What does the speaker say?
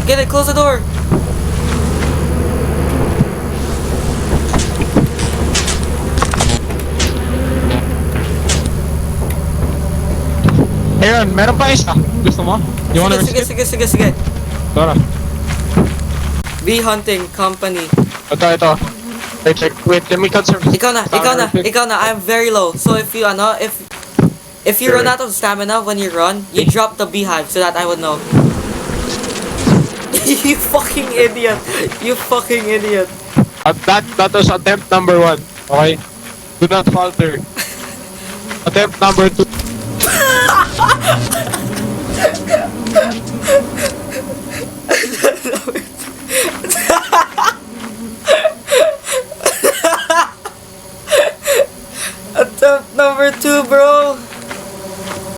Get it, close the door. Ayun, meron pa isa. Gusto mo? You wanna risk it? Sige. Tara. Bee hunting company. Ito. Wait, let me conserve. Ikaw na. I'm very low. So if you if you run out of stamina when you run, you drop the beehive so that I would know. You fucking idiot. That was attempt number 1. Okay? Do not falter. Attempt number 2.